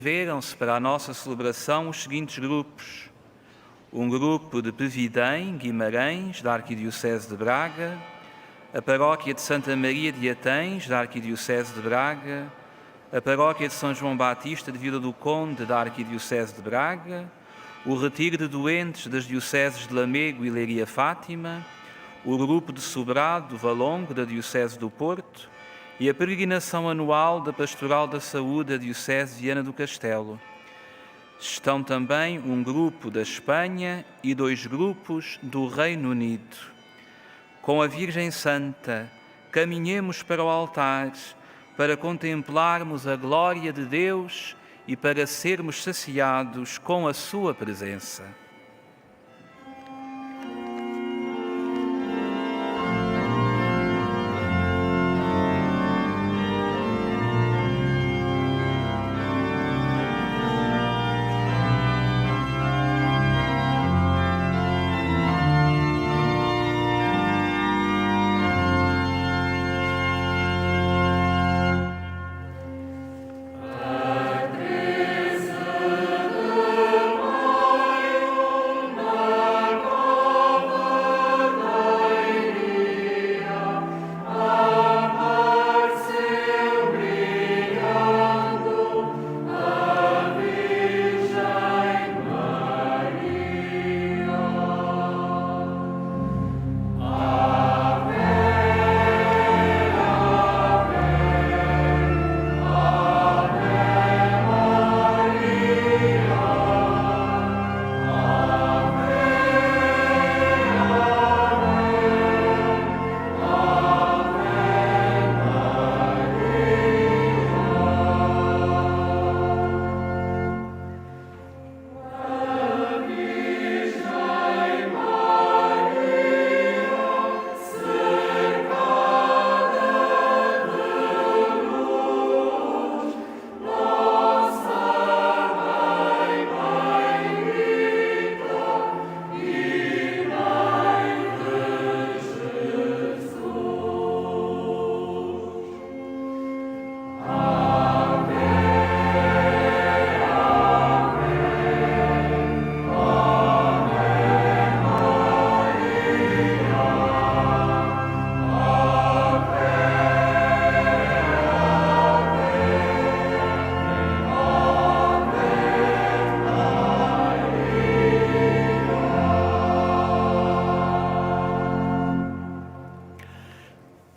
Inscreveram-se para a nossa celebração os seguintes grupos: um grupo de Pevidém, Guimarães, da Arquidiocese de Braga, a Paróquia de Santa Maria de Atens, da Arquidiocese de Braga, a Paróquia de São João Batista de Vila do Conde, da Arquidiocese de Braga, o Retiro de Doentes das Dioceses de Lamego e Leiria Fátima, o grupo de Sobrado do Valongo, da Diocese do Porto, e a peregrinação anual da Pastoral da Saúde da Diocese de Viana do Castelo. Estão também um grupo da Espanha e 2 grupos do Reino Unido. Com a Virgem Santa, caminhemos para o altar, para contemplarmos a glória de Deus e para sermos saciados com a sua presença.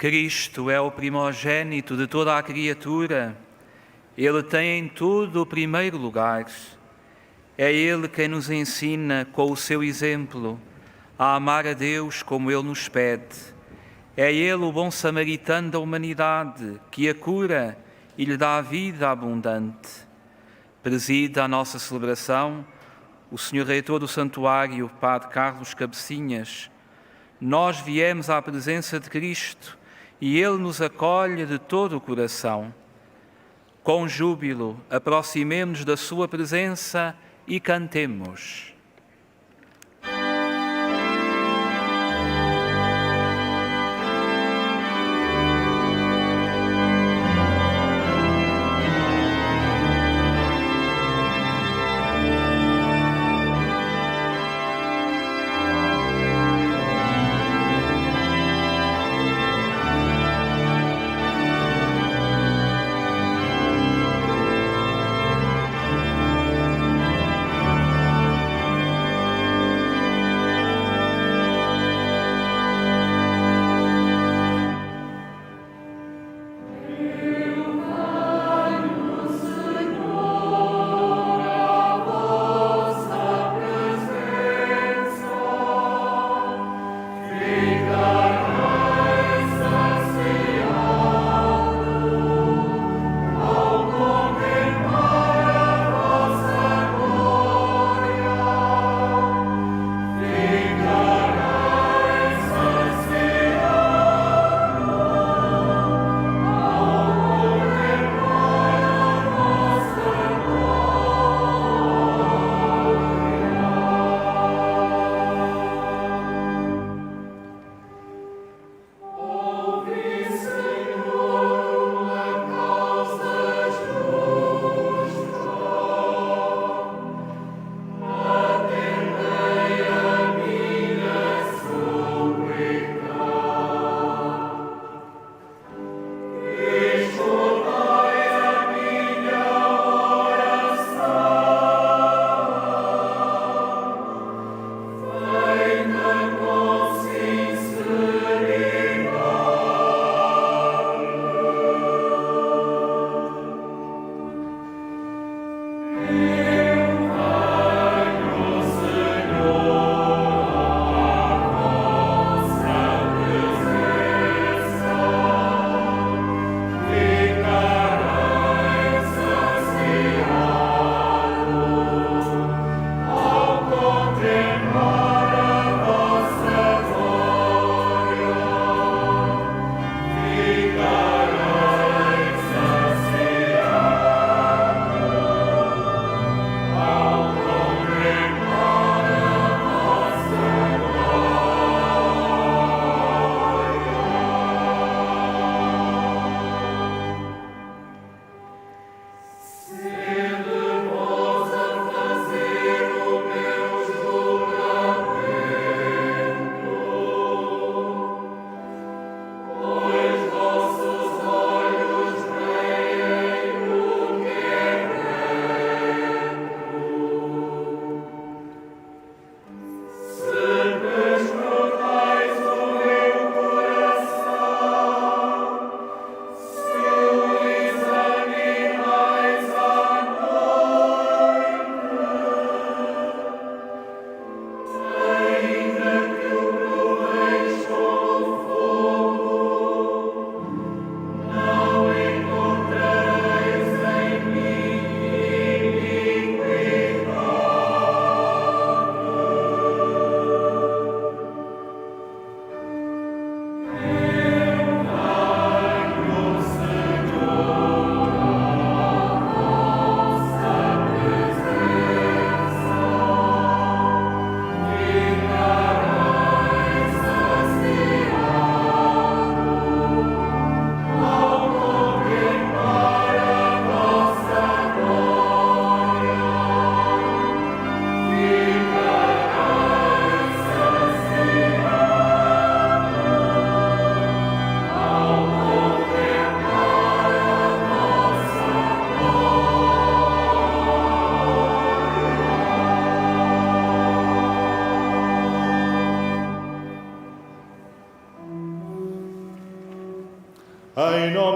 Cristo é o primogênito de toda a criatura. Ele tem em tudo o primeiro lugar. É Ele quem nos ensina, com o seu exemplo, a amar a Deus como Ele nos pede. É Ele o bom samaritano da humanidade, que a cura e lhe dá a vida abundante. Preside a nossa celebração o Sr. Reitor do Santuário, Padre Carlos Cabecinhas. Nós viemos à presença de Cristo e Ele nos acolhe de todo o coração. Com júbilo, aproximemo-nos da sua presença e cantemos.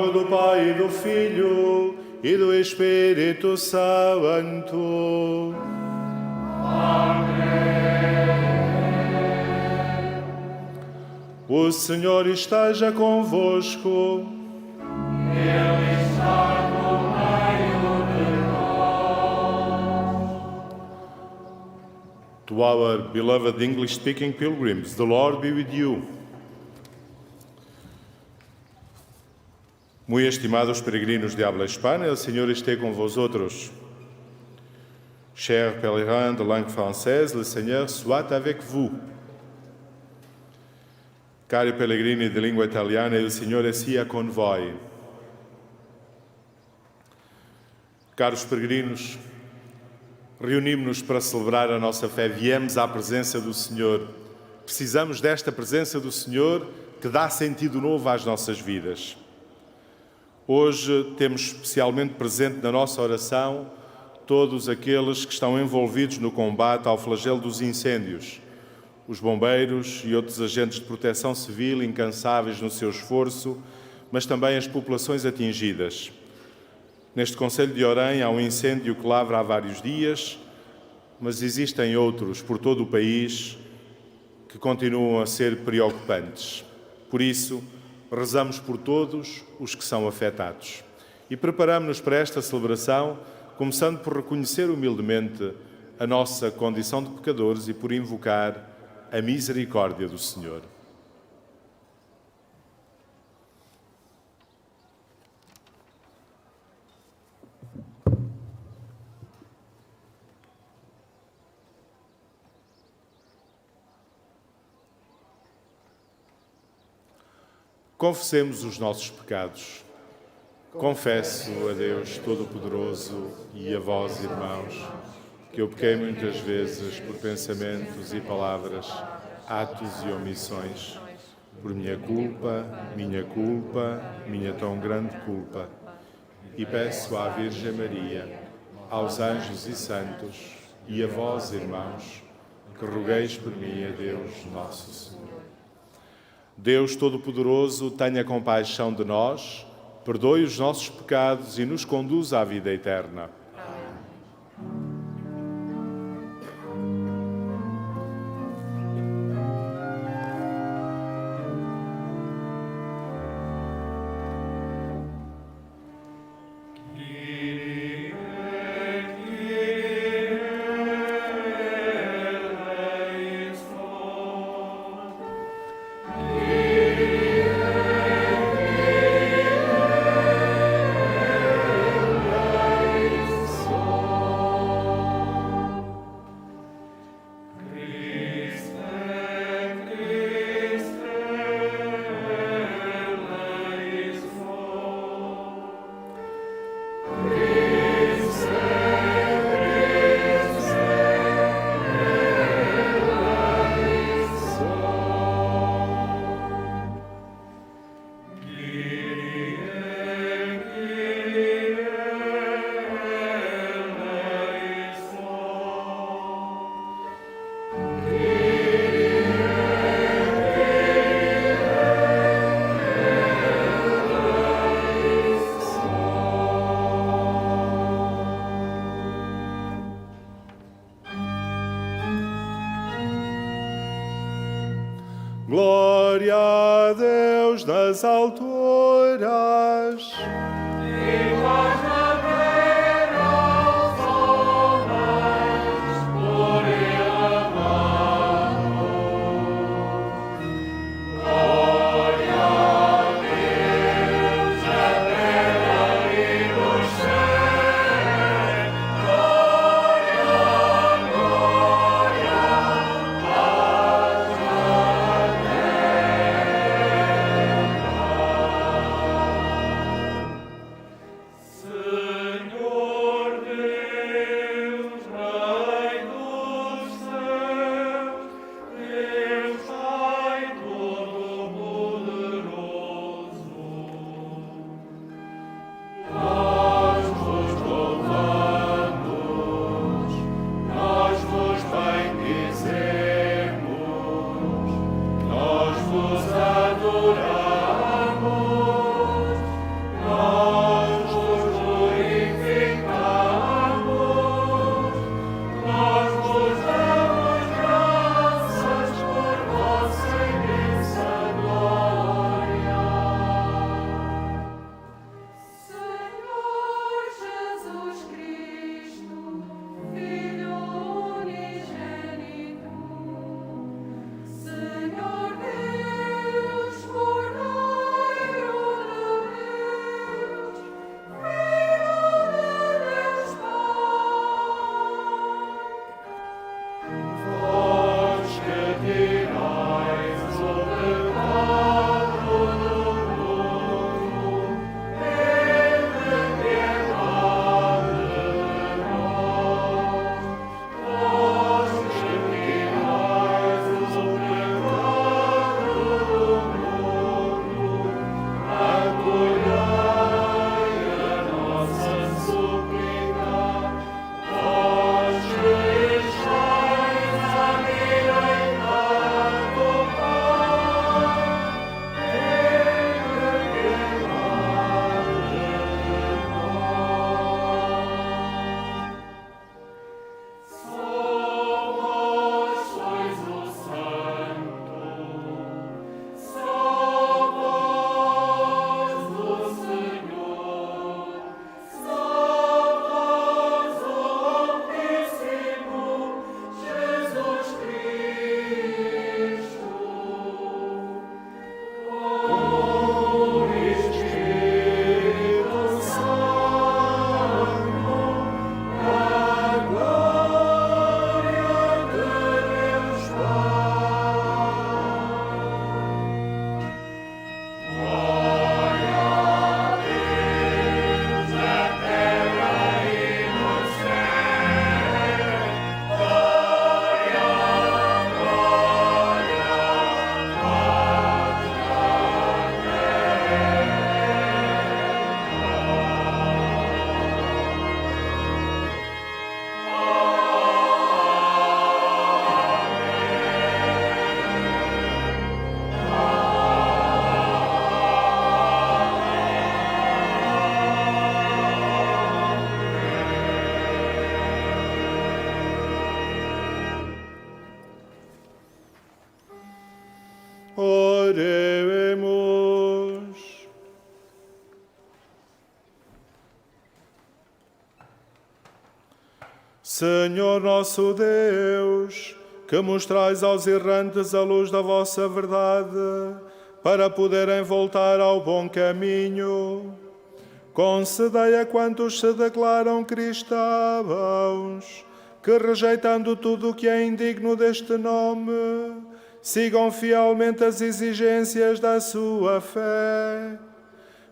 nome do Pai, e do Filho, e do Espírito Santo. O Senhor esteja convosco. Ele está no meio de nós. To our beloved English-speaking pilgrims, the Lord be with you. Muy estimados peregrinos de habla hispana, el Señor esté con vosotros. Chers pèlerins de langue française, le Seigneur soit avec vous. Cari pellegrini di lingua italiana, il Signore sia con voi. Caros peregrinos, reunimos-nos para celebrar a nossa fé, viemos à presença do Senhor. Precisamos desta presença do Senhor que dá sentido novo às nossas vidas. Hoje temos especialmente presente na nossa oração todos aqueles que estão envolvidos no combate ao flagelo dos incêndios, os bombeiros e outros agentes de proteção civil incansáveis no seu esforço, mas também as populações atingidas. Neste concelho de Orém há um incêndio que lavra há vários dias, mas existem outros por todo o país que continuam a ser preocupantes. Por isso, rezamos por todos os que são afetados. E preparamos-nos para esta celebração, começando por reconhecer humildemente a nossa condição de pecadores e por invocar a misericórdia do Senhor. Confessemos os nossos pecados. Confesso a Deus Todo-Poderoso e a vós, irmãos, que eu pequei muitas vezes por pensamentos e palavras, atos e omissões, por minha culpa, minha tão grande culpa. E peço à Virgem Maria, aos anjos e santos, e a vós, irmãos, que rogueis por mim a Deus nosso Senhor. Deus Todo-Poderoso, tenha compaixão de nós, perdoe os nossos pecados e nos conduza à vida eterna. Glória a Deus nas alturas. E paz na terra aos homens, por Ele amado. Glória a Deus na terra e nos céus. Glória, glória, paz na terra. Oremos. Senhor nosso Deus, que mostrais aos errantes a luz da vossa verdade, para poderem voltar ao bom caminho, concedei a quantos se declaram cristãos, que rejeitando tudo o que é indigno deste nome, sigam fielmente as exigências da sua fé.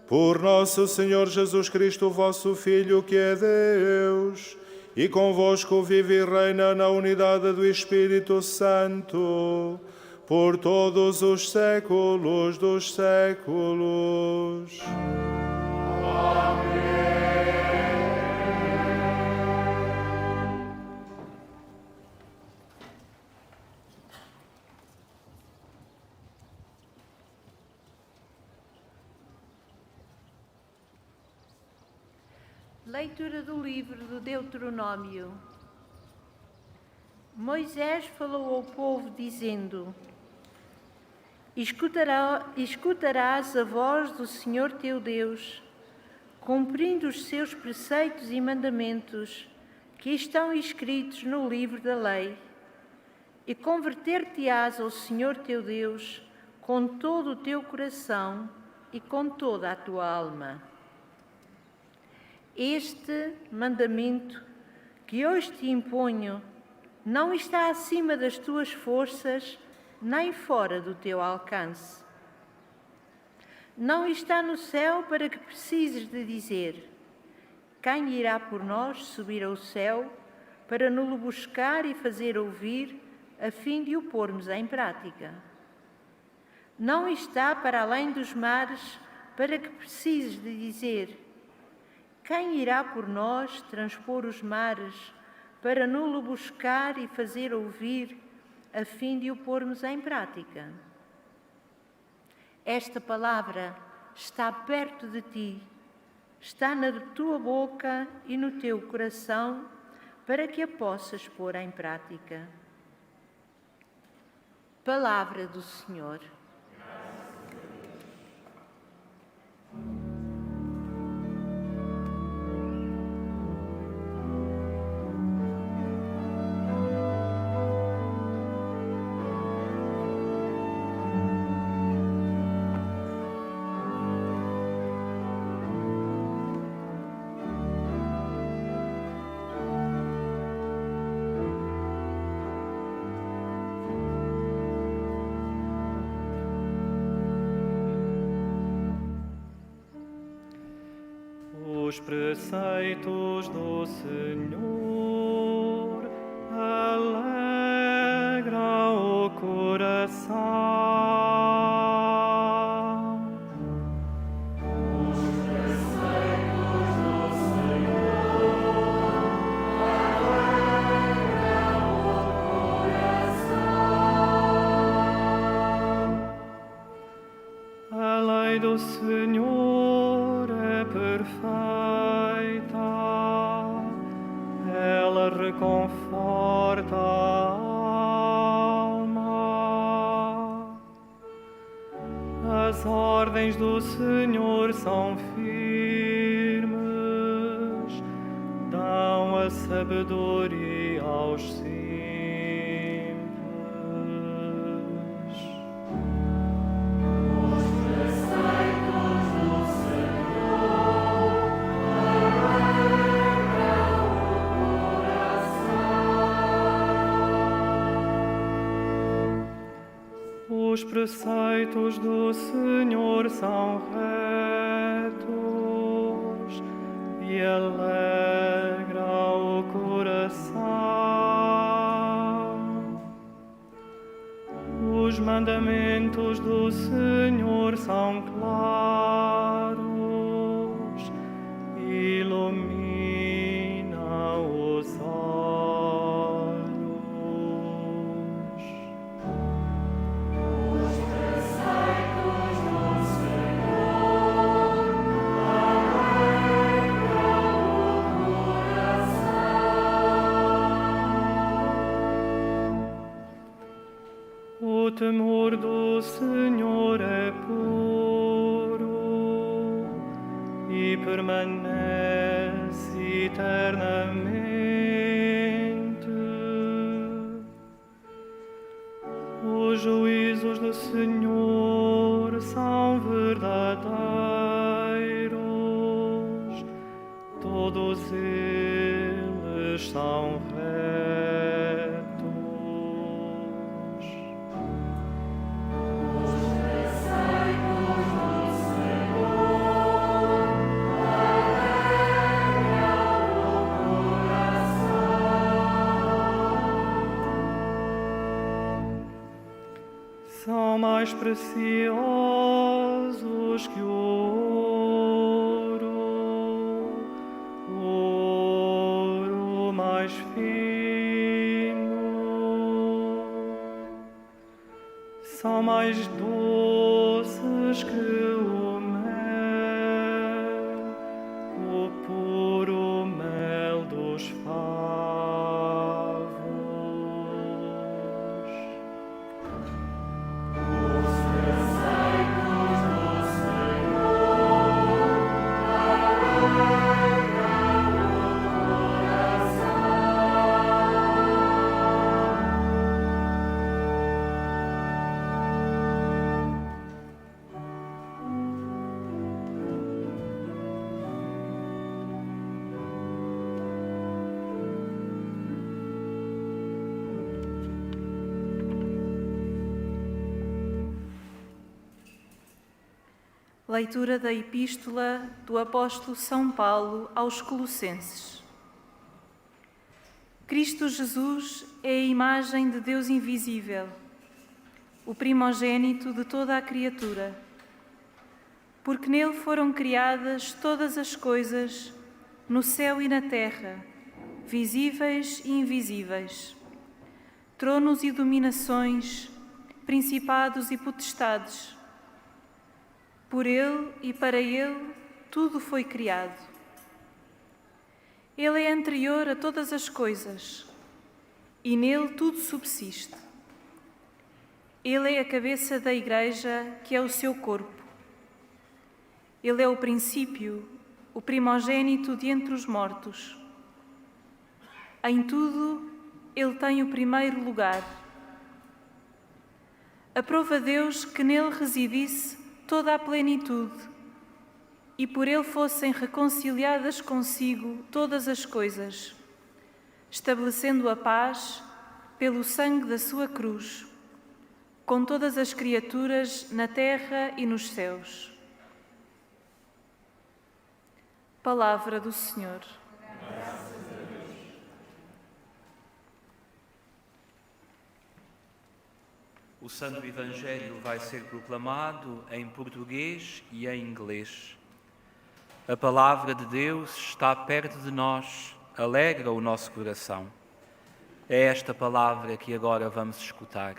Por nosso Senhor Jesus Cristo, vosso Filho, que é Deus, e convosco vive e reina na unidade do Espírito Santo, por todos os séculos dos séculos. Leitura do livro do Deuteronômio. Moisés falou ao povo, dizendo: Escutarás a voz do Senhor teu Deus, cumprindo os seus preceitos e mandamentos que estão escritos no livro da lei, e converter-te-ás ao Senhor teu Deus com todo o teu coração e com toda a tua alma. Este mandamento que hoje te imponho não está acima das tuas forças, nem fora do teu alcance. Não está no céu para que precises de dizer: quem irá por nós subir ao céu para no-lo buscar e fazer ouvir, a fim de o pormos em prática. Não está para além dos mares para que precises de dizer: quem irá por nós transpor os mares para no-lo buscar e fazer ouvir, a fim de o pormos em prática? Esta palavra está perto de ti, está na tua boca e no teu coração, para que a possas pôr em prática. Palavra do Senhor. Os preceitos do Senhor alegram o coração. Os preceitos do Senhor alegram o coração. A lei do Senhor é perfeita. Ela reconforta a alma. As ordens do Senhor são firmes, dão a sabedoria aos simples. Os preceitos do Senhor são retos e alegram o coração. Os mandamentos do Senhor são claros, iluminam os olhos. O temor do Senhor é puro e permanece eternamente. Os juízos do Senhor são verdadeiros, todos eles são retos. São mais preciosos que o ouro mais fino. São mais doces que o mel, o puro mel dos favos. Leitura da Epístola do Apóstolo São Paulo aos Colossenses. Cristo Jesus é a imagem de Deus invisível, o primogênito de toda a criatura, porque nele foram criadas todas as coisas, no céu e na terra, visíveis e invisíveis, tronos e dominações, principados e potestades. Por ele e para ele tudo foi criado. Ele é anterior a todas as coisas e nele tudo subsiste. Ele é a cabeça da Igreja, que é o seu corpo. Ele é o princípio, o primogênito de entre os mortos. Em tudo, ele tem o primeiro lugar. Aprove a Deus que nele residisse toda a plenitude, e por ele fossem reconciliadas consigo todas as coisas, estabelecendo a paz pelo sangue da sua cruz, com todas as criaturas na terra e nos céus. Palavra do Senhor. O Santo Evangelho vai ser proclamado em português e em inglês. A palavra de Deus está perto de nós, alegra o nosso coração. É esta palavra que agora vamos escutar.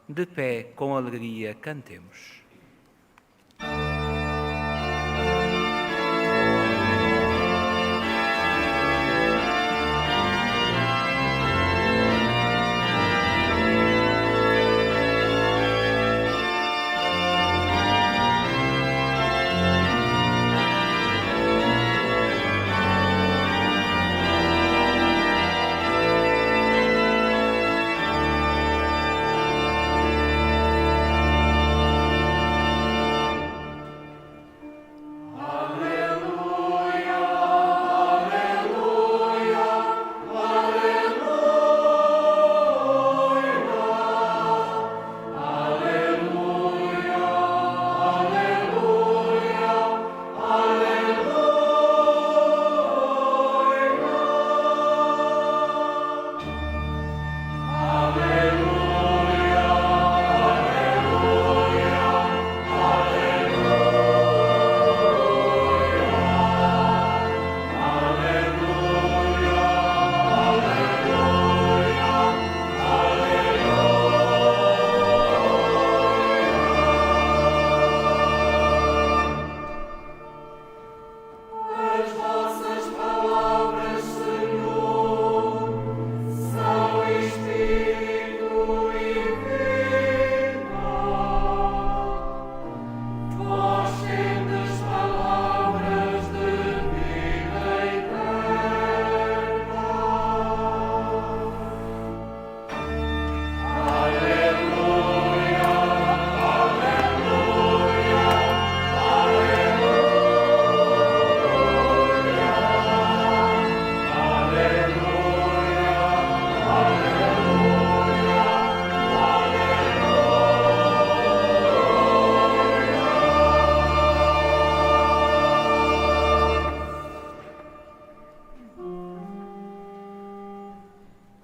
De pé, com alegria, cantemos.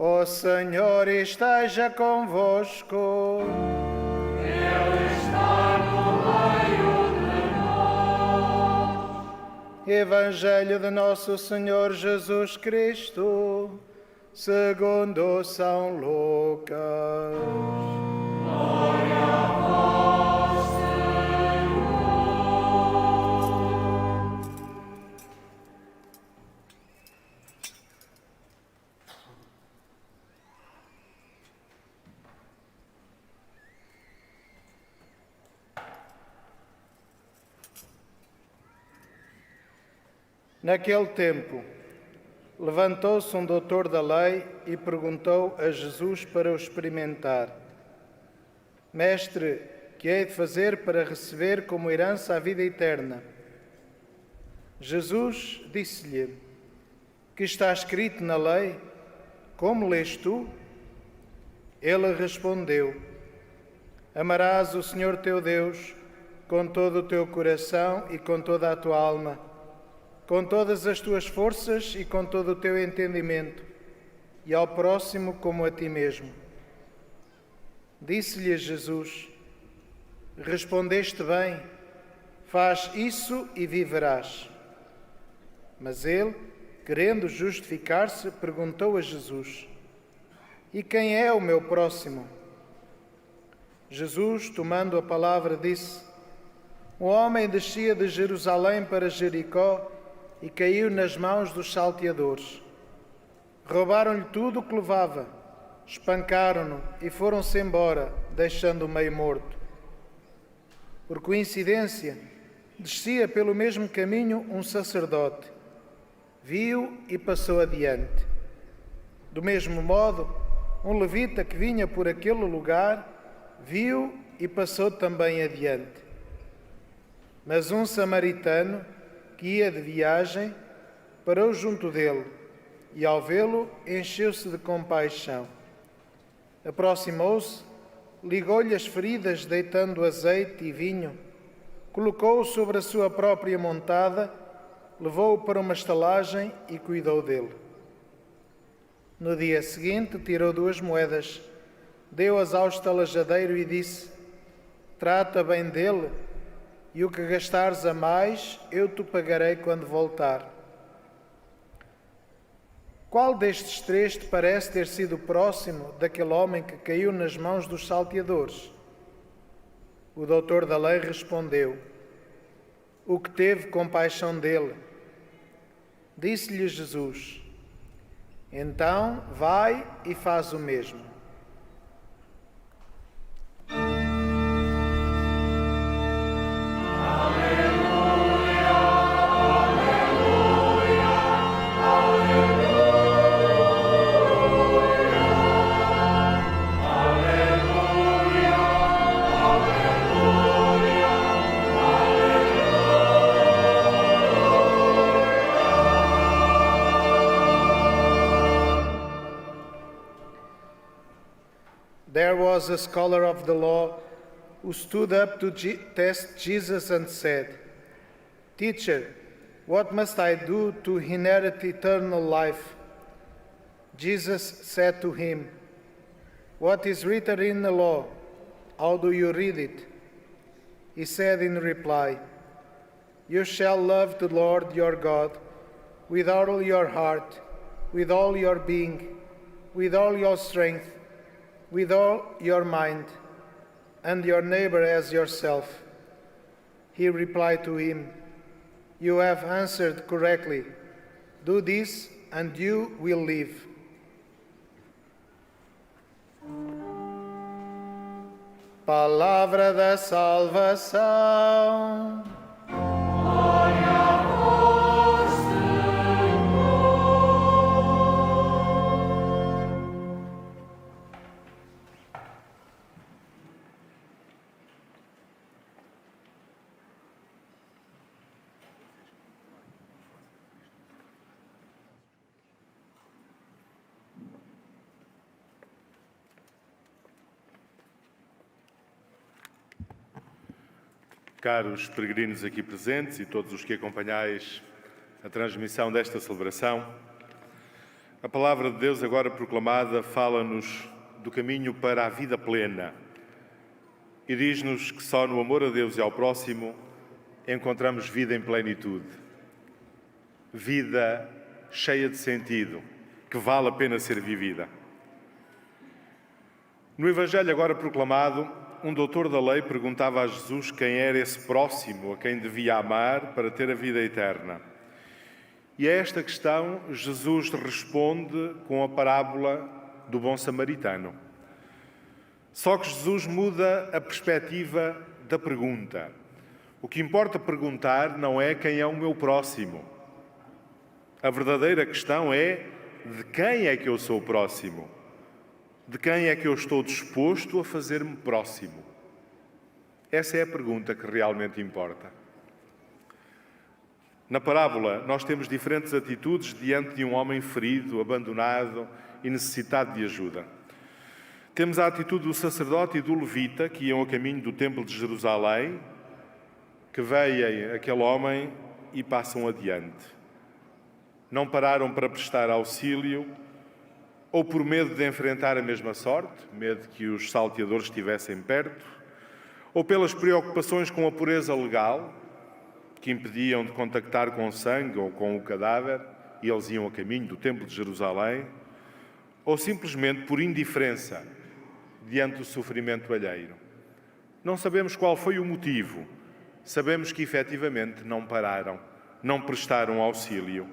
O Senhor esteja convosco. Ele está no meio de nós. Evangelho de Nosso Senhor Jesus Cristo, segundo São Lucas. Glória a vós, Senhor. Naquele tempo, levantou-se um doutor da lei e perguntou a Jesus para o experimentar: Mestre, que hei de fazer para receber como herança a vida eterna? Jesus disse-lhe: Que está escrito na lei? Como lês tu? Ele respondeu: Amarás o Senhor teu Deus com todo o teu coração e com toda a tua alma, com todas as tuas forças e com todo o teu entendimento, e ao próximo como a ti mesmo. Disse-lhe Jesus: Respondeste bem, faz isso e viverás. Mas ele, querendo justificar-se, perguntou a Jesus: E quem é o meu próximo? Jesus, tomando a palavra, disse: Um homem descia de Jerusalém para Jericó e caiu nas mãos dos salteadores. Roubaram-lhe tudo o que levava, espancaram-no e foram-se embora, deixando-o meio morto. Por coincidência, descia pelo mesmo caminho um sacerdote. Viu e passou adiante. Do mesmo modo, um levita que vinha por aquele lugar viu e passou também adiante. Mas um samaritano, que ia de viagem, parou junto dele e, ao vê-lo, encheu-se de compaixão. Aproximou-se, ligou-lhe as feridas, deitando azeite e vinho, colocou-o sobre a sua própria montada, levou-o para uma estalagem e cuidou dele. No dia seguinte, tirou 2 moedas, deu-as ao estalajadeiro e disse: Trata bem dele, e o que gastares a mais, eu te pagarei quando voltar. Qual destes 3 te parece ter sido próximo daquele homem que caiu nas mãos dos salteadores? O doutor da lei respondeu: O que teve compaixão dele. Disse-lhe Jesus: Então vai e faz o mesmo. There was a scholar of the law who stood up to test Jesus and said, Teacher, what must I do to inherit eternal life? Jesus said to him, What is written in the law? How do you read it? He said in reply, You shall love the Lord your God with all your heart, with all your being, with all your strength, with all your mind, and your neighbor as yourself. He replied to him, You have answered correctly. Do this, and you will live. Palavra da salvação. Caros peregrinos aqui presentes e todos os que acompanhais a transmissão desta celebração, A palavra de Deus, agora proclamada, fala-nos do caminho para a vida plena e diz-nos que só no amor a Deus e ao próximo encontramos vida em plenitude. Vida cheia de sentido, que vale a pena ser vivida. No Evangelho agora proclamado, um doutor da lei perguntava a Jesus quem era esse próximo a quem devia amar para ter a vida eterna. E a esta questão, Jesus responde com a parábola do bom samaritano. Só que Jesus muda a perspectiva da pergunta. O que importa perguntar não é quem é o meu próximo. A verdadeira questão é de quem é que eu sou próximo? De quem é que eu estou disposto a fazer-me próximo? Essa é a pergunta que realmente importa. Na parábola, nós temos diferentes atitudes diante de um homem ferido, abandonado e necessitado de ajuda. Temos a atitude do sacerdote e do levita, que iam a caminho do templo de Jerusalém, que veem aquele homem e passam adiante. Não pararam para prestar auxílio, ou por medo de enfrentar a mesma sorte, medo que os salteadores estivessem perto, ou pelas preocupações com a pureza legal, que impediam de contactar com o sangue ou com o cadáver, e eles iam a caminho do templo de Jerusalém, ou simplesmente por indiferença diante do sofrimento alheiro. Não sabemos qual foi o motivo, sabemos que efetivamente não pararam, não prestaram auxílio.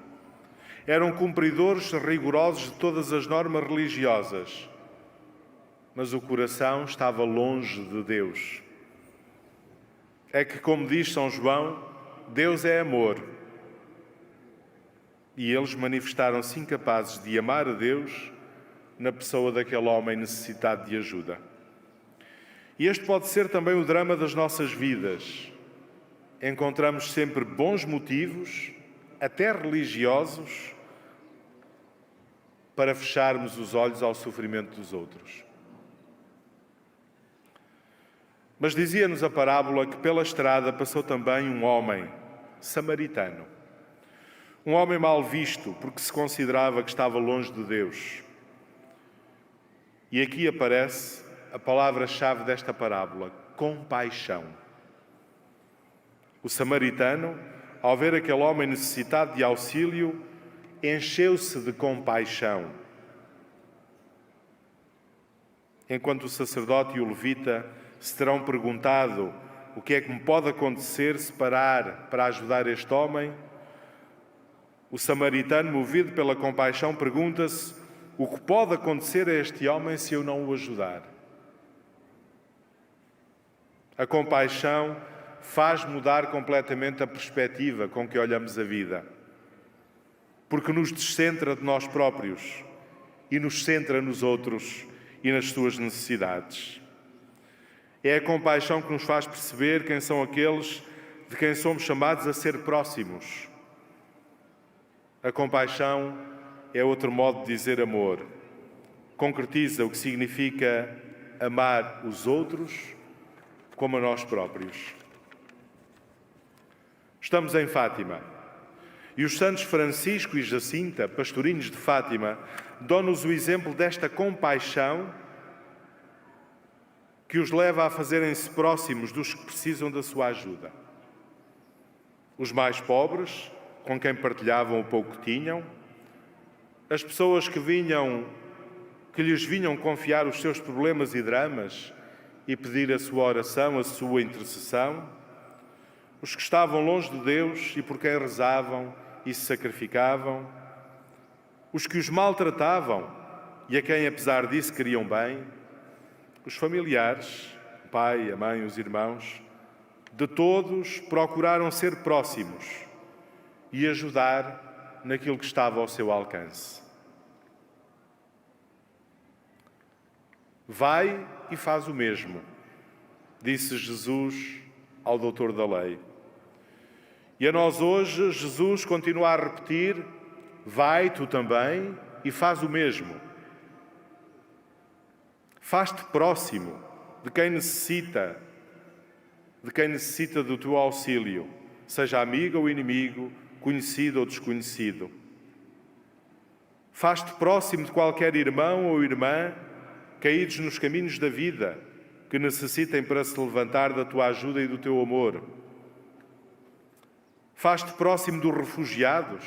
Eram cumpridores rigorosos de todas as normas religiosas, mas o coração estava longe de Deus. É que, como diz São João, Deus é amor. E eles manifestaram-se incapazes de amar a Deus na pessoa daquele homem necessitado de ajuda. E este pode ser também o drama das nossas vidas. Encontramos sempre bons motivos, até religiosos, para fecharmos os olhos ao sofrimento dos outros. Mas dizia-nos a parábola que pela estrada passou também um homem samaritano. Um homem mal visto, porque se considerava que estava longe de Deus. E aqui aparece a palavra-chave desta parábola: compaixão. O samaritano, ao ver aquele homem necessitado de auxílio, encheu-se de compaixão. Enquanto o sacerdote e o levita se terão perguntado o que é que me pode acontecer se parar para ajudar este homem, o samaritano, movido pela compaixão, pergunta-se o que pode acontecer a este homem se eu não o ajudar. A compaixão faz mudar completamente a perspectiva com que olhamos a vida, porque nos descentra de nós próprios e nos centra nos outros e nas suas necessidades. É a compaixão que nos faz perceber quem são aqueles de quem somos chamados a ser próximos. A compaixão é outro modo de dizer amor. Concretiza o que significa amar os outros como a nós próprios. Estamos em Fátima e os santos Francisco e Jacinta, pastorinhos de Fátima, dão-nos o exemplo desta compaixão que os leva a fazerem-se próximos dos que precisam da sua ajuda. Os mais pobres, com quem partilhavam o pouco que tinham, as pessoas que lhes vinham confiar os seus problemas e dramas e pedir a sua oração, a sua intercessão, os que estavam longe de Deus e por quem rezavam e se sacrificavam, os que os maltratavam e a quem, apesar disso, queriam bem, os familiares, o pai, a mãe, os irmãos, de todos procuraram ser próximos e ajudar naquilo que estava ao seu alcance. Vai e faz o mesmo, disse Jesus ao doutor da lei. E a nós hoje, Jesus continua a repetir: vai tu também e faz o mesmo. Faz-te próximo de quem necessita do teu auxílio, seja amigo ou inimigo, conhecido ou desconhecido. Faz-te próximo de qualquer irmão ou irmã caídos nos caminhos da vida, que necessitem para se levantar da tua ajuda e do teu amor. Faz-te próximo dos refugiados,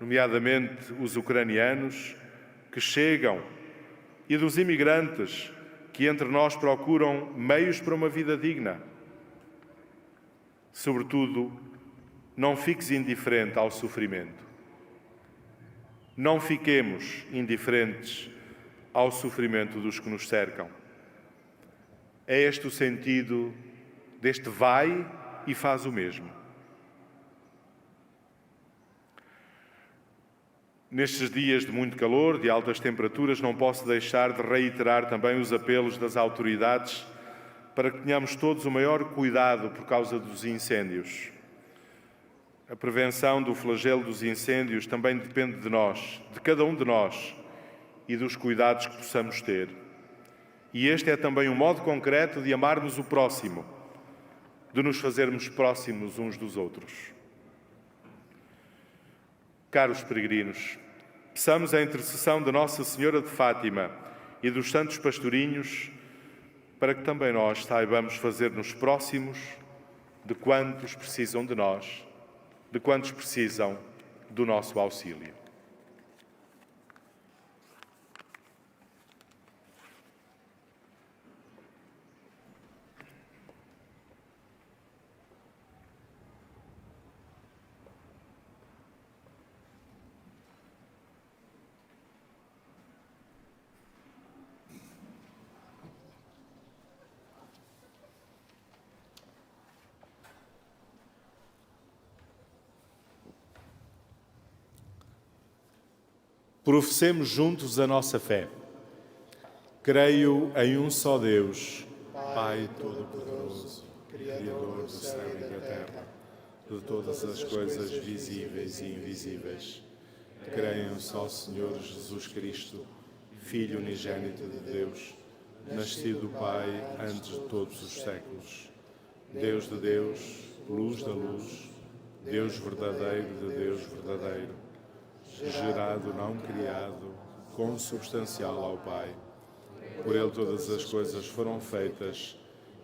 nomeadamente os ucranianos, que chegam, e dos imigrantes, que entre nós procuram meios para uma vida digna. Sobretudo, não fiques indiferente ao sofrimento. Não fiquemos indiferentes ao sofrimento dos que nos cercam. É este o sentido deste vai e faz o mesmo. Nestes dias de muito calor, de altas temperaturas, não posso deixar de reiterar também os apelos das autoridades para que tenhamos todos o maior cuidado por causa dos incêndios. A prevenção do flagelo dos incêndios também depende de nós, de cada um de nós, e dos cuidados que possamos ter. E este é também um modo concreto de amarmos o próximo, de nos fazermos próximos uns dos outros. Caros peregrinos, peçamos a intercessão de Nossa Senhora de Fátima e dos santos pastorinhos para que também nós saibamos fazer-nos próximos de quantos precisam de nós, de quantos precisam do nosso auxílio. Professemos juntos a nossa fé. Creio em um só Deus, Pai Todo-Poderoso, Criador do céu e da terra, de todas as coisas visíveis e invisíveis. Creio em um só Senhor Jesus Cristo, Filho unigênito de Deus, nascido do Pai antes de todos os séculos. Deus de Deus, luz da luz, Deus verdadeiro de Deus verdadeiro, gerado, não criado, consubstancial ao Pai. Por Ele todas as coisas foram feitas,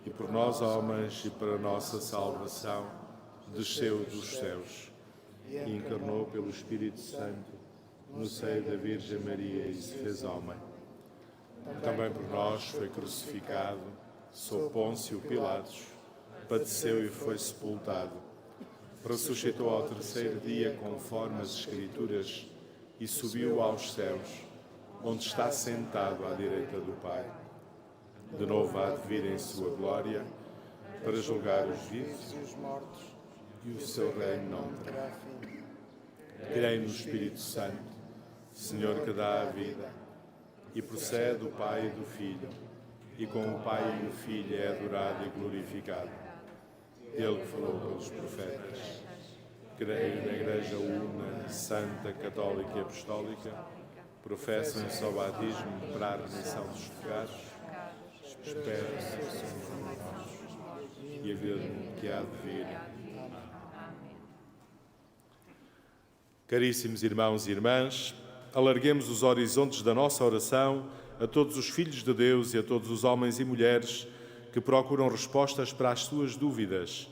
e por nós homens e para a nossa salvação desceu dos céus e encarnou pelo Espírito Santo no seio da Virgem Maria e se fez homem. Também por nós foi crucificado, sob Pôncio Pilatos, padeceu e foi sepultado. Ressuscitou ao terceiro dia conforme as Escrituras e subiu aos céus, onde está sentado à direita do Pai. De novo há de vir em sua glória para julgar os vivos e os mortos, e o seu reino não terá fim. Creio no Espírito Santo, Senhor que dá a vida, e procede do Pai e do Filho, e com o Pai e o Filho é adorado e glorificado. Ele que falou pelos profetas. Creio na Igreja Una, Santa, Católica e Apostólica. Professo um só batismo para a remissão dos pecados. Espero e a vida que há de vir. Caríssimos irmãos e irmãs, alarguemos os horizontes da nossa oração a todos os filhos de Deus e a todos os homens e mulheres que procuram respostas para as suas dúvidas,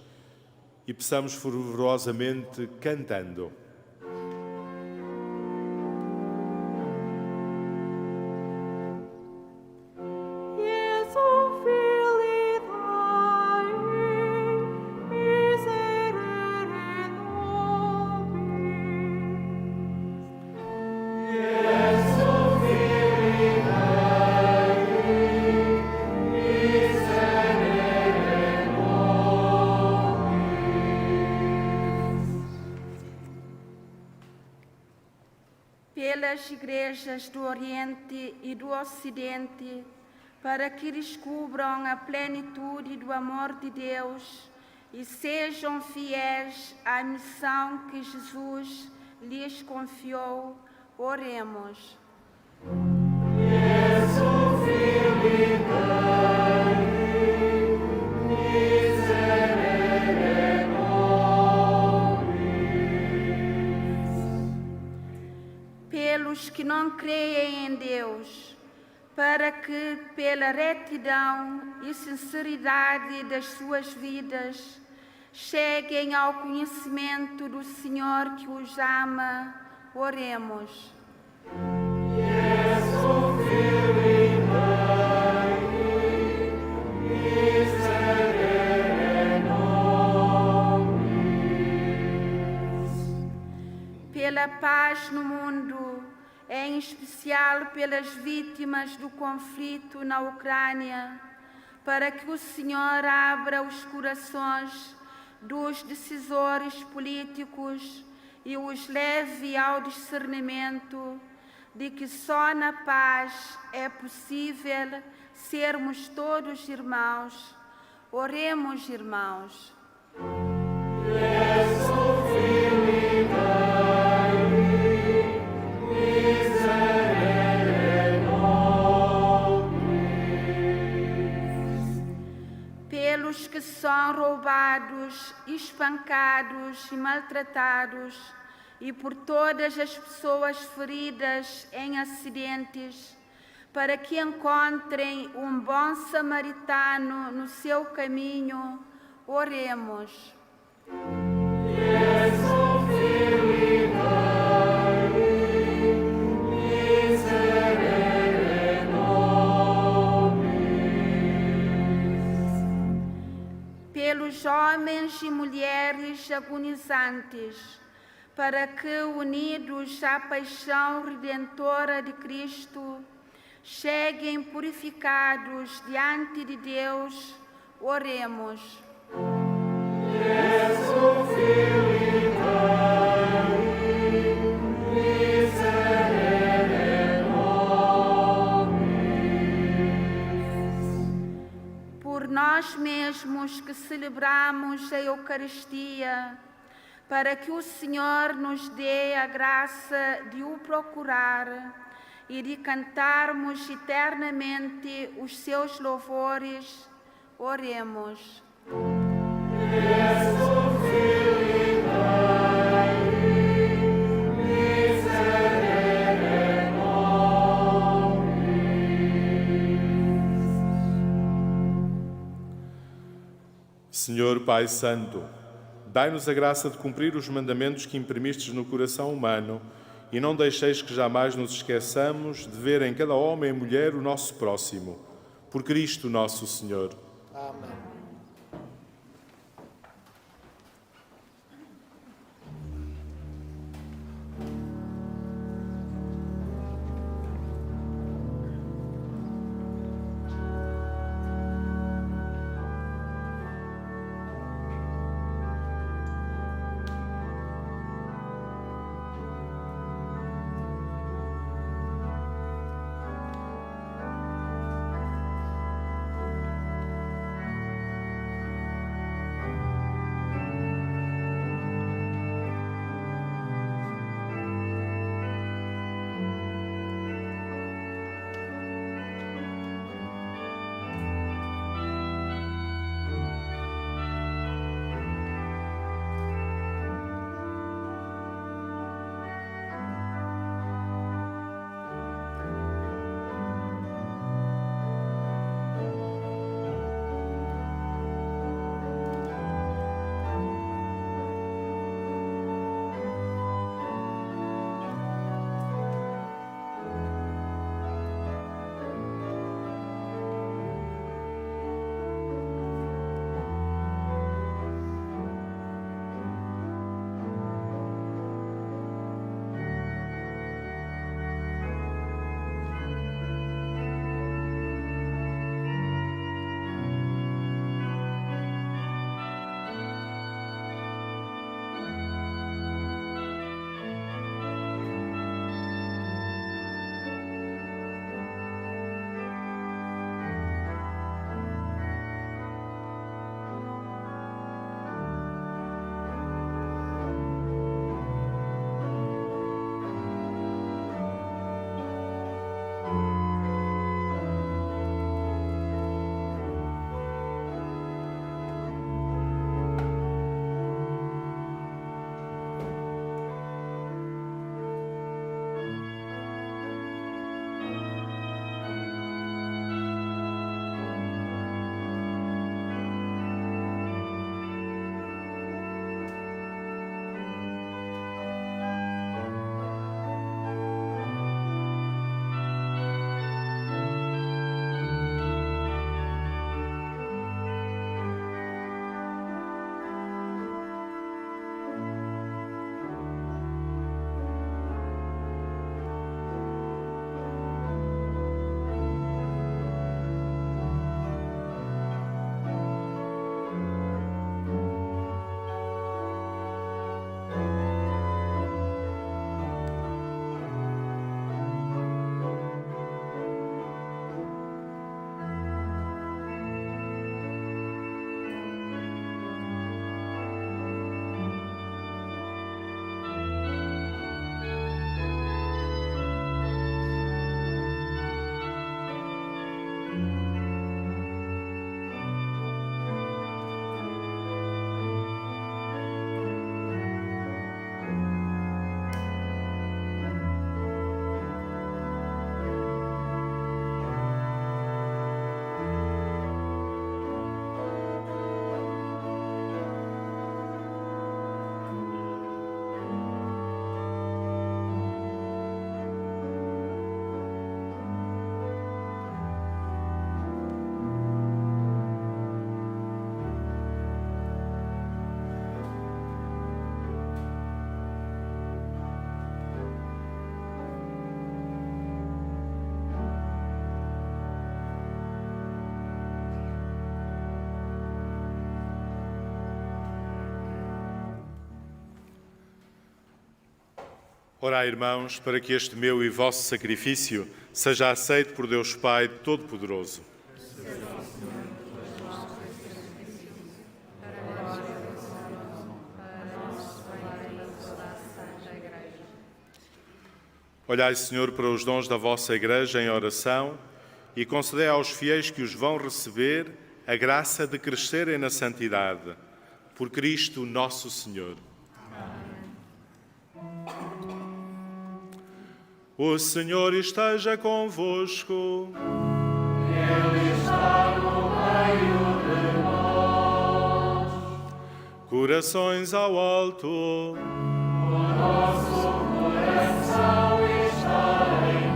e peçamos fervorosamente cantando. pelas igrejas do Oriente e do Ocidente, para que descubram a plenitude do amor de Deus e sejam fiéis à missão que Jesus lhes confiou. Oremos. creem em Deus, para que, pela retidão e sinceridade das suas vidas, cheguem ao conhecimento do Senhor que os ama. Oremos. Pela paz no mundo, em especial pelas vítimas do conflito na Ucrânia, para que o Senhor abra os corações dos decisores políticos e os leve ao discernimento de que só na paz é possível sermos todos irmãos. Oremos, irmãos. Pelos que são roubados, espancados e maltratados, e por todas as pessoas feridas em acidentes, para que encontrem um bom samaritano no seu caminho, oremos. Pelos homens e mulheres agonizantes, para que, unidos à paixão redentora de Cristo, cheguem purificados diante de Deus, oremos. Por nós mesmos que celebramos a Eucaristia, para que o Senhor nos dê a graça de o procurar e de cantarmos eternamente os seus louvores, oremos. Senhor Pai Santo, dai-nos a graça de cumprir os mandamentos que imprimistes no coração humano e não deixeis que jamais nos esqueçamos de ver em cada homem e mulher o nosso próximo. Por Cristo nosso Senhor. Amém. Orai, irmãos, para que este meu e vosso sacrifício seja aceito por Deus Pai Todo-Poderoso. Olhai, Senhor, para os dons da vossa Igreja em oração e concedei aos fiéis que os vão receber a graça de crescerem na santidade. Por Cristo nosso Senhor. O Senhor esteja convosco. Ele está no meio de nós. Corações ao alto. O nosso coração está em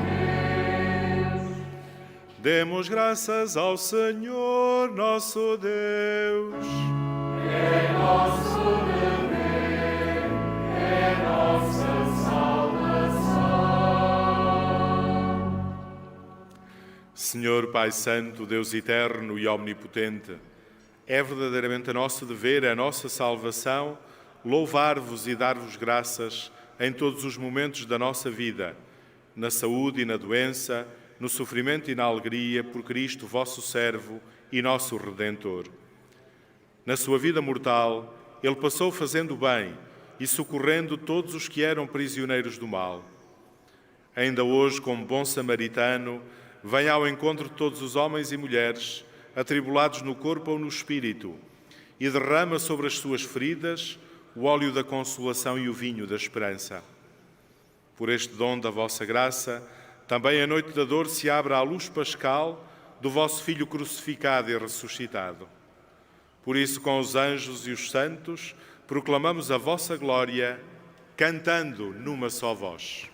Deus. Demos graças ao Senhor nosso Deus. É nosso dever, é nossa salvação. Senhor Pai Santo, Deus eterno e omnipotente, é verdadeiramente nosso dever, a nossa salvação, louvar-vos e dar-vos graças em todos os momentos da nossa vida, na saúde e na doença, no sofrimento e na alegria, por Cristo, vosso servo e nosso Redentor. Na sua vida mortal, ele passou fazendo bem e socorrendo todos os que eram prisioneiros do mal. Ainda hoje, como bom samaritano, vem ao encontro de todos os homens e mulheres, atribulados no corpo ou no espírito, e derrama sobre as suas feridas o óleo da consolação e o vinho da esperança. Por este dom da vossa graça, também a noite da dor se abre à luz pascal do vosso Filho crucificado e ressuscitado. Por isso, com os anjos e os santos, proclamamos a vossa glória, cantando numa só voz.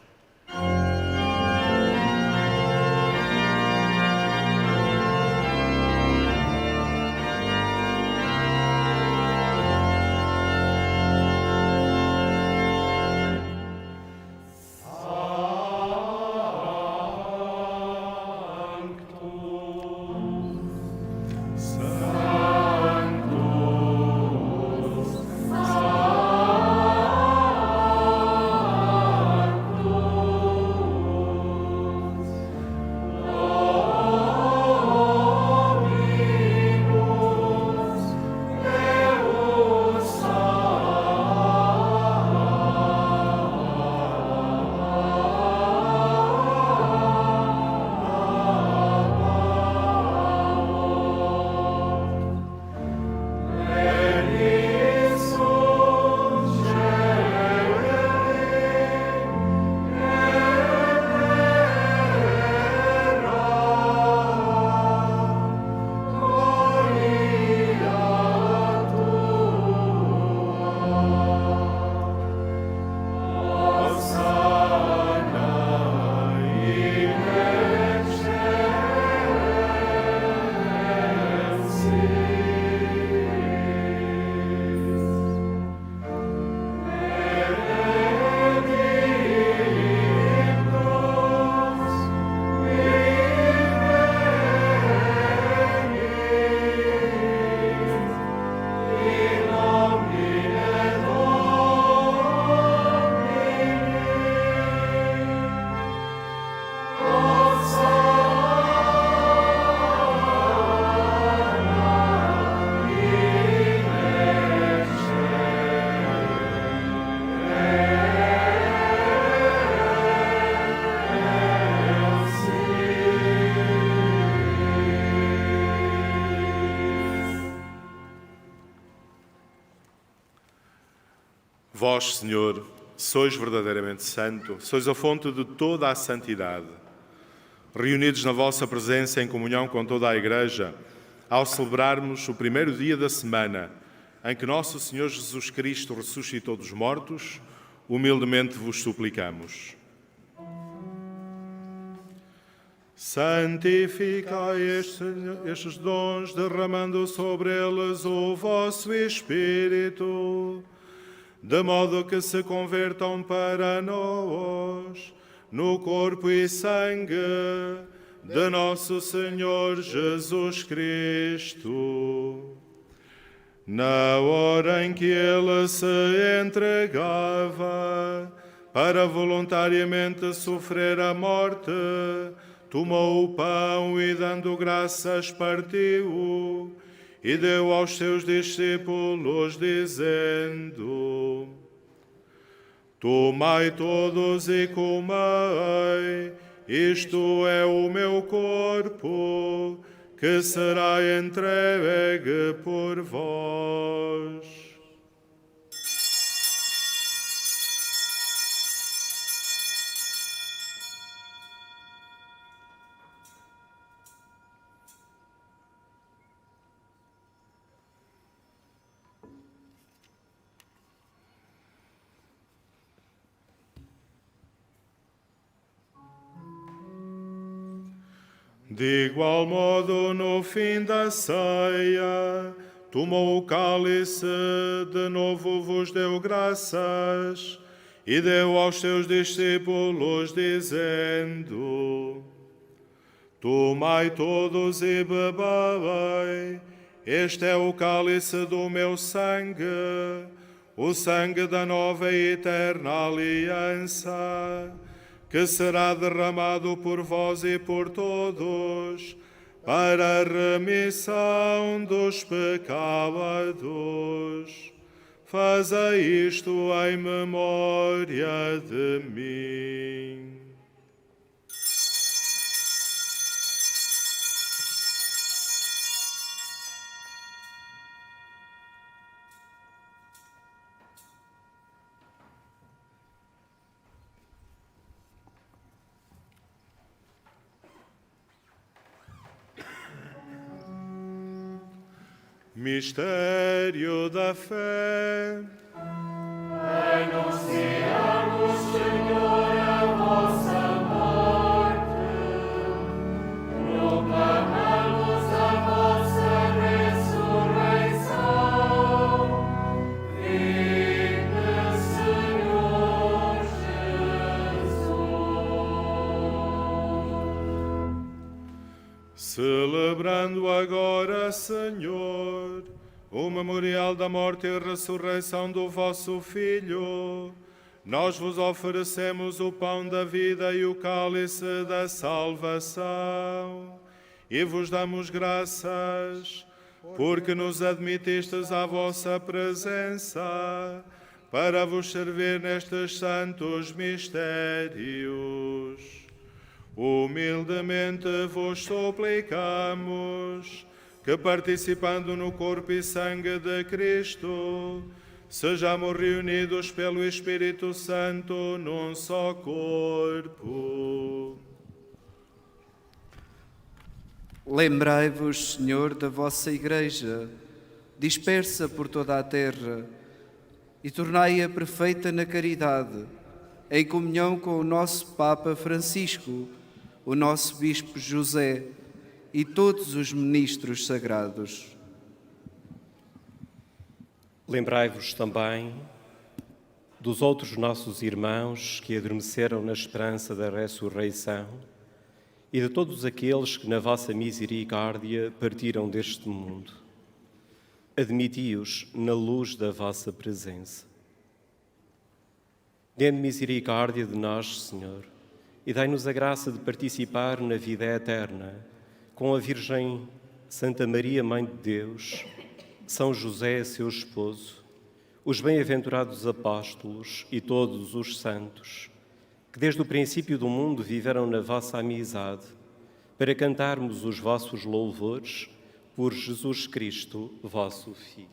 Vós, Senhor, sois verdadeiramente santo, sois a fonte de toda a santidade. Reunidos na vossa presença em comunhão com toda a Igreja, ao celebrarmos o primeiro dia da semana em que nosso Senhor Jesus Cristo ressuscitou dos mortos, humildemente vos suplicamos. Santificai estes dons, derramando sobre eles o vosso Espírito, de modo que se convertam para nós no corpo e sangue de nosso Senhor Jesus Cristo. Na hora em que ele se entregava, para voluntariamente sofrer a morte, tomou o pão e, dando graças, partiu e deu aos seus discípulos, dizendo: Tomai todos e comei, isto é o meu corpo, que será entregue por vós. De igual modo, no fim da ceia, tomou o cálice, de novo vos deu graças, e deu aos seus discípulos, dizendo: Tomai todos e bebei, este é o cálice do meu sangue, o sangue da nova e eterna aliança, que será derramado por vós e por todos, para a remissão dos pecados. Fazei isto em memória de mim. Mistério da fé. Anunciamos, Senhor, a vossa morte, proclamamos a vossa ressurreição. Vinde, Senhor Jesus. Celebrando agora, Senhor, o memorial da morte e ressurreição do vosso Filho, nós vos oferecemos o pão da vida e o cálice da salvação, e vos damos graças, porque nos admitistes à vossa presença, para vos servir nestes santos mistérios. Humildemente vos suplicamos que, participando no corpo e sangue de Cristo, sejamos reunidos pelo Espírito Santo num só corpo. Lembrai-vos, Senhor, da vossa Igreja, dispersa por toda a terra, e tornai-a perfeita na caridade, em comunhão com o nosso Papa Francisco, o nosso Bispo José e todos os ministros sagrados. Lembrai-vos também dos outros nossos irmãos que adormeceram na esperança da ressurreição e de todos aqueles que, na vossa misericórdia, partiram deste mundo. Admiti-os na luz da vossa presença. Tende misericórdia de nós, Senhor, e dai-nos a graça de participar na vida eterna com a Virgem Santa Maria, Mãe de Deus, São José, seu esposo, os bem-aventurados apóstolos e todos os santos, que desde o princípio do mundo viveram na vossa amizade, para cantarmos os vossos louvores por Jesus Cristo, vosso Filho.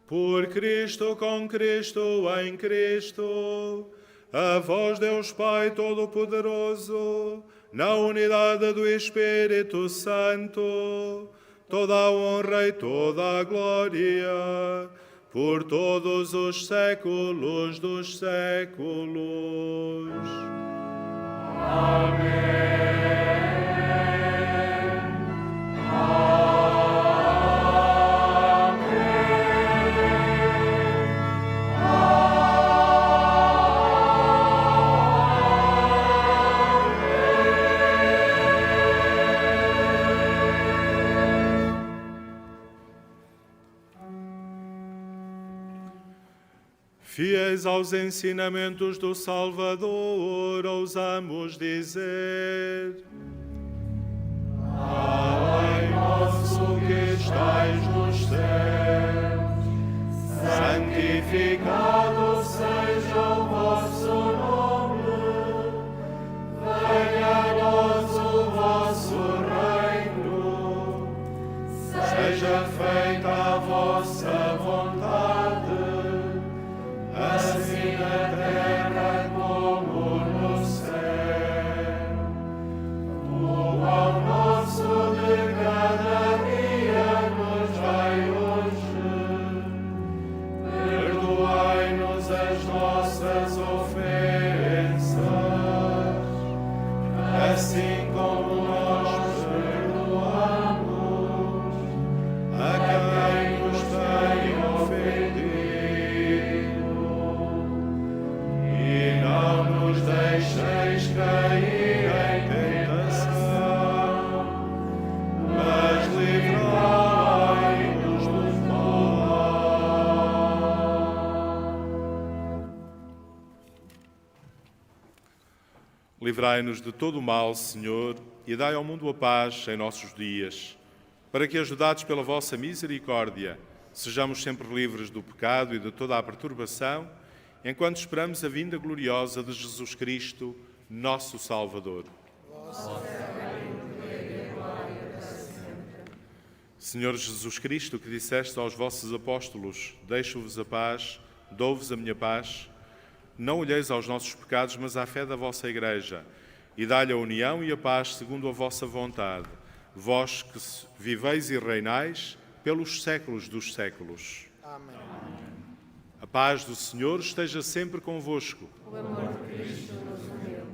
Por Cristo, com Cristo, em Cristo, a vós, Deus Pai Todo-Poderoso, na unidade do Espírito Santo, toda a honra e toda a glória, por todos os séculos dos séculos. Amém. Fiéis aos ensinamentos do Salvador, ousamos dizer: Pai nosso que estais nos céus, santificado seja o vosso nome. Venha a nós o vosso reino. Seja feita a vossa vontade, assim na terra como no céu. O pão nosso de cada dia nos dai hoje. Perdoai-nos as nossas ofensas, assim como nós perdoamos a quem nos tem ofendido. E não nos deixeis cair em tentação, mas livrai-nos do mal. Livrai-nos de todo o mal, Senhor, e dai ao mundo a paz em nossos dias, para que, ajudados pela vossa misericórdia, sejamos sempre livres do pecado e de toda a perturbação, enquanto esperamos a vinda gloriosa de Jesus Cristo, nosso Salvador. Senhor Jesus Cristo, que disseste aos vossos apóstolos: deixo-vos a paz, dou-vos a minha paz, não olheis aos nossos pecados, mas à fé da vossa Igreja, e dai-lhe a união e a paz segundo a vossa vontade, vós que viveis e reinais pelos séculos dos séculos. Amém. A paz do Senhor esteja sempre convosco. O amor de Cristo nos uniu.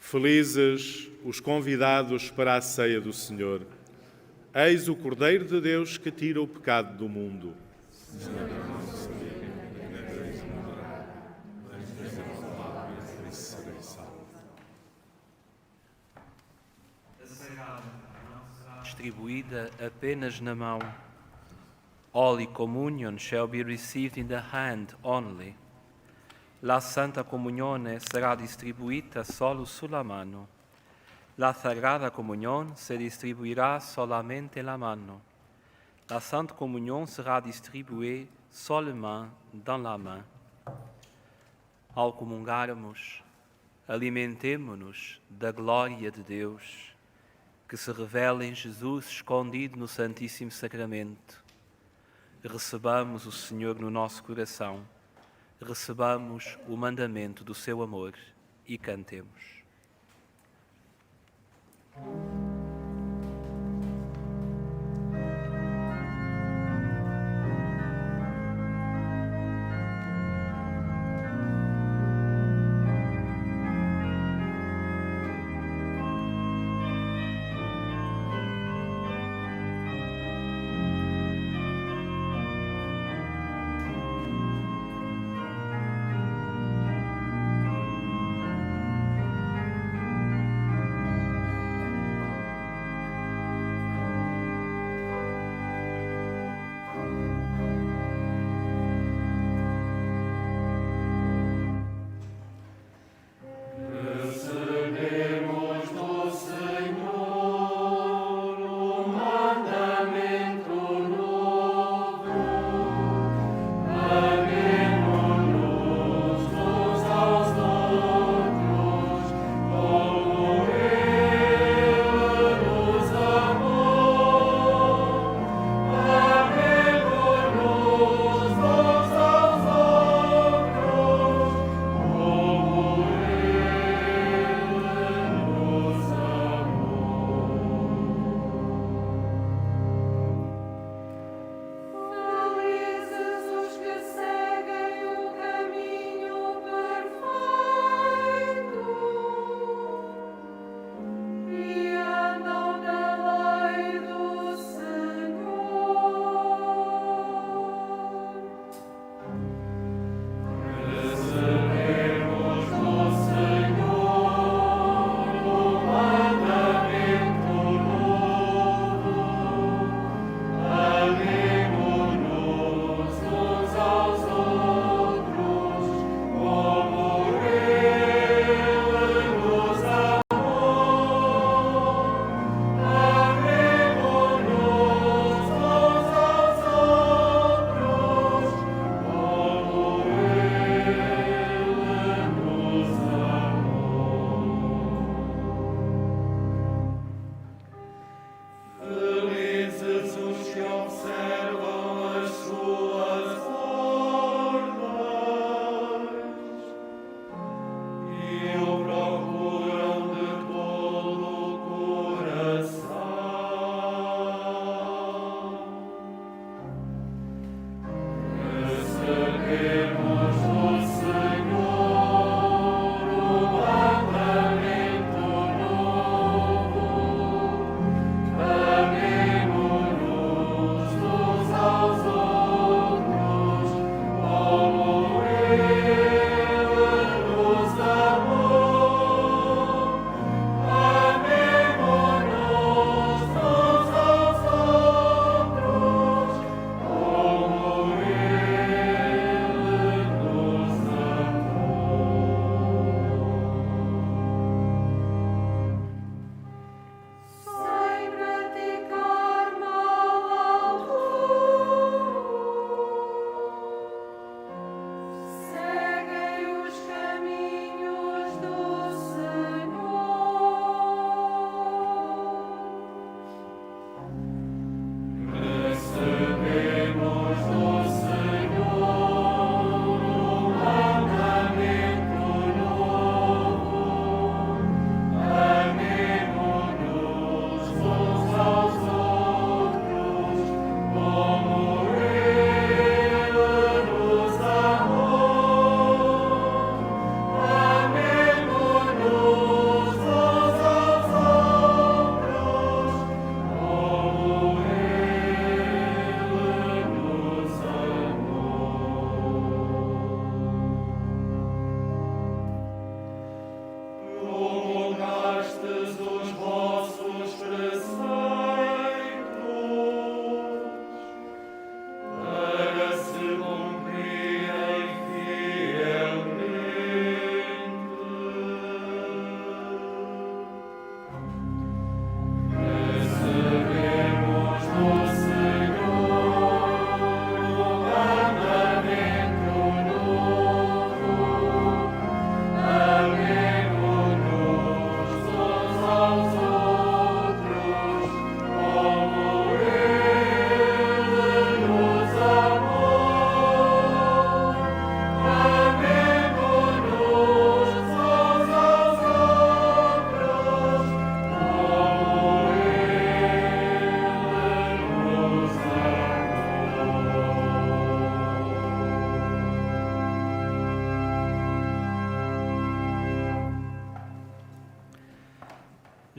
Felizes os convidados para a ceia do Senhor. Eis o Cordeiro de Deus que tira o pecado do mundo. Distribuída apenas na mão. Holy Communion shall be received in the hand only. La Santa Comunione sarà distribuita solo sulla mano. La Sagrada Comunión se distribuirá solamente la mano. La Sainte Communion sera distribuée seulement dans la main. Ao comungarmos, alimentemo-nos da glória de Deus, que se revela em Jesus escondido no Santíssimo Sacramento. Recebamos o Senhor no nosso coração. Recebamos o mandamento do seu amor e cantemos.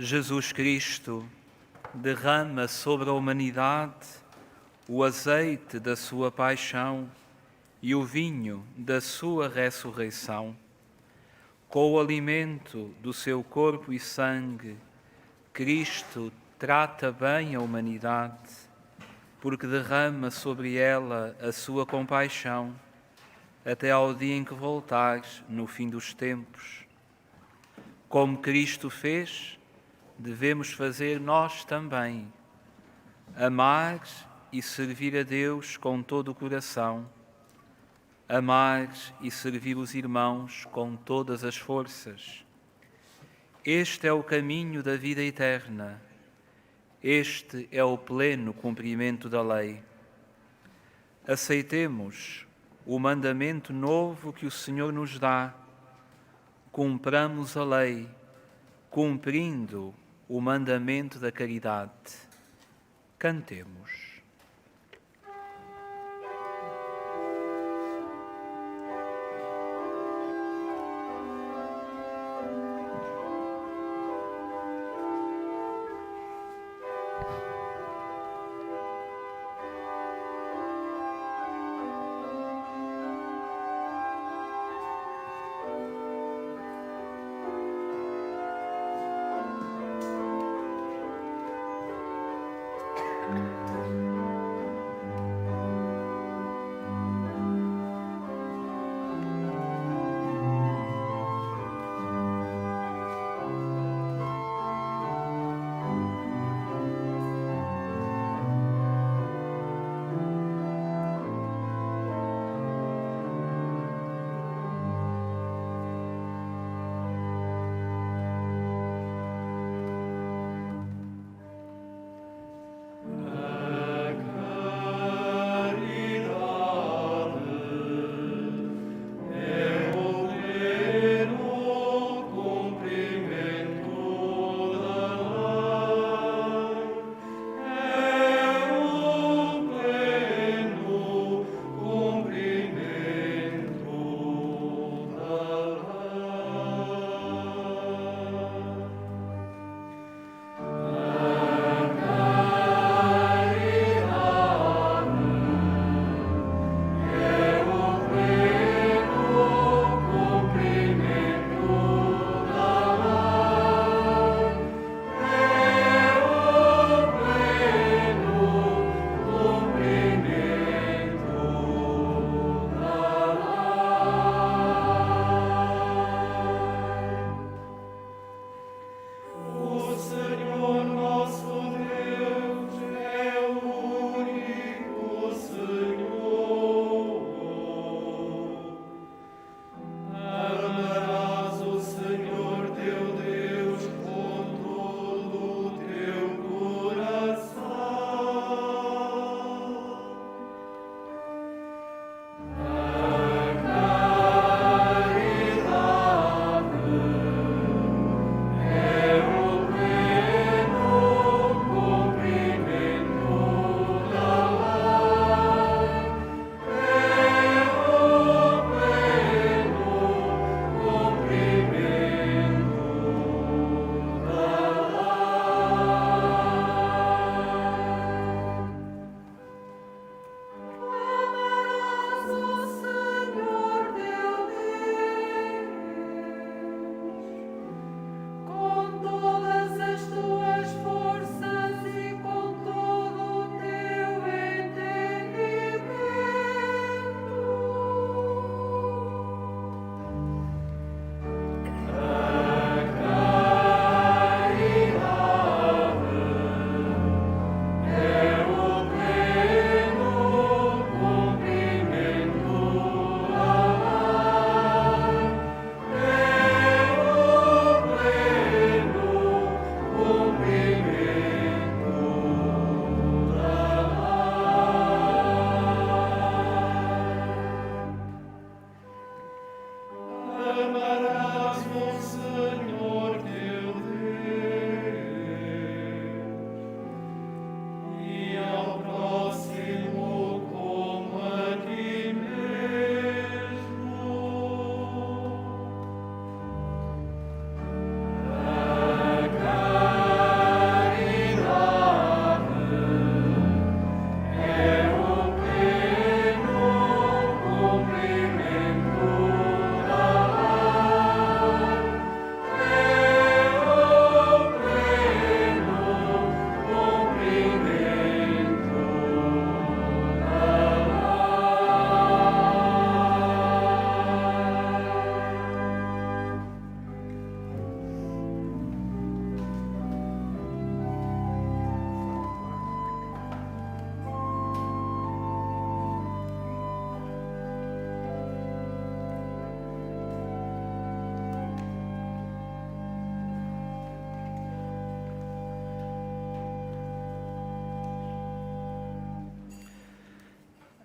Jesus Cristo derrama sobre a humanidade o azeite da sua paixão e o vinho da sua ressurreição. Com o alimento do seu corpo e sangue, Cristo trata bem a humanidade, porque derrama sobre ela a sua compaixão, até ao dia em que voltares no fim dos tempos. Como Cristo fez, devemos fazer nós também, amar e servir a Deus com todo o coração, amar e servir os irmãos com todas as forças. Este é o caminho da vida eterna. Este é o pleno cumprimento da lei. Aceitemos o mandamento novo que o Senhor nos dá. Cumpramos a lei, cumprindo o mandamento da caridade. Cantemos.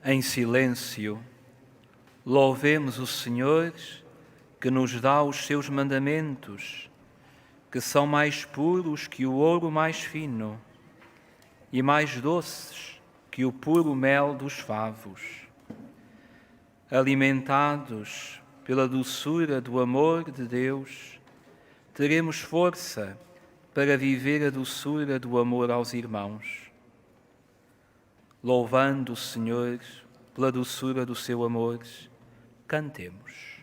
Em silêncio, louvemos o Senhor que nos dá os seus mandamentos, que são mais puros que o ouro mais fino e mais doces que o puro mel dos favos. Alimentados pela doçura do amor de Deus, teremos força para viver a doçura do amor aos irmãos. Louvando o Senhor pela doçura do seu amor, cantemos.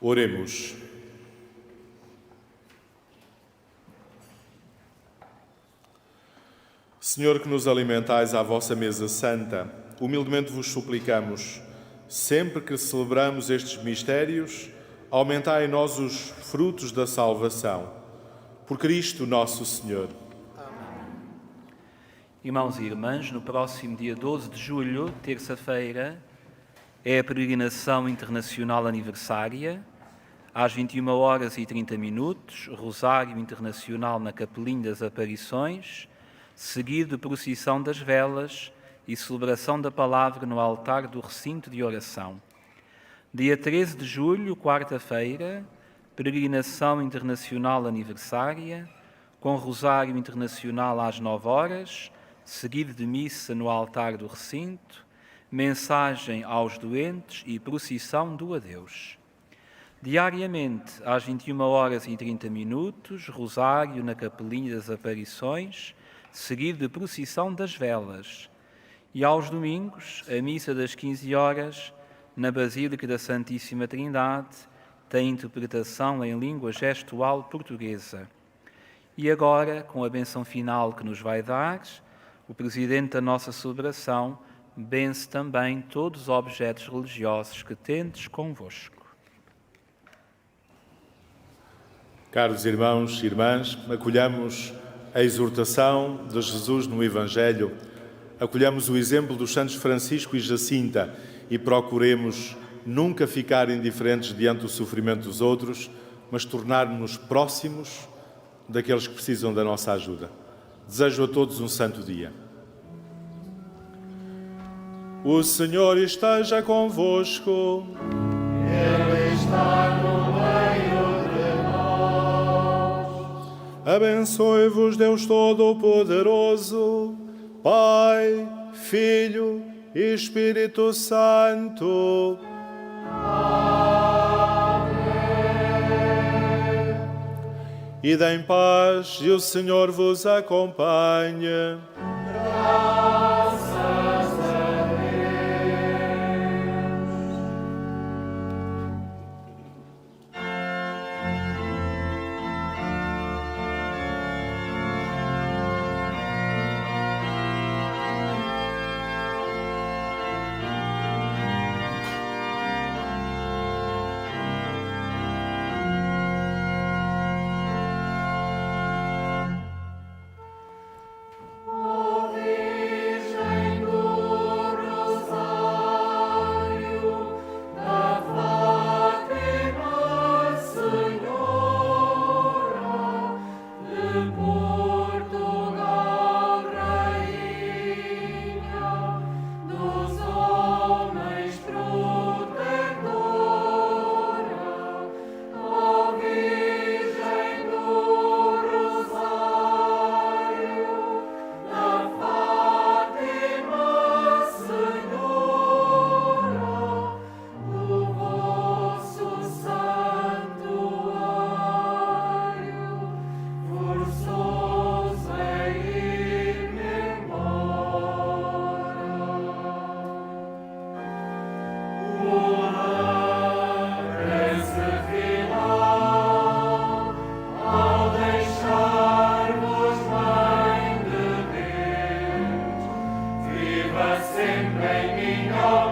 Oremos. Senhor, que nos alimentais à vossa mesa santa, humildemente vos suplicamos, sempre que celebramos estes mistérios, aumentai em nós os frutos da salvação. Por Cristo nosso Senhor. Irmãos e irmãs, no próximo dia 12 de julho, terça-feira, é a peregrinação internacional aniversária. Às 21h30, Rosário Internacional na Capelinha das Aparições, seguido de procissão das velas e celebração da palavra no altar do recinto de oração. Dia 13 de julho, quarta-feira, peregrinação internacional aniversária, com Rosário Internacional às 9h, seguido de missa no altar do recinto, mensagem aos doentes e procissão do adeus. Diariamente, às 21h30, Rosário na Capelinha das Aparições, seguido de procissão das velas. E aos domingos, a missa das 15h, na Basílica da Santíssima Trindade, tem interpretação em língua gestual portuguesa. E agora, com a bênção final que nos vai dar, o Presidente da nossa celebração benze também todos os objetos religiosos que tendes convosco. Caros irmãos e irmãs, acolhamos a exortação de Jesus no Evangelho, acolhamos o exemplo dos santos Francisco e Jacinta e procuremos nunca ficar indiferentes diante do sofrimento dos outros, mas tornar-nos próximos daqueles que precisam da nossa ajuda. Desejo a todos um santo dia. O Senhor esteja convosco. Ele está no meio de nós. Abençoe-vos Deus Todo-Poderoso, Pai, Filho e Espírito Santo. Ide em paz e o Senhor vos acompanhe. Graças a Deus. sempre em minha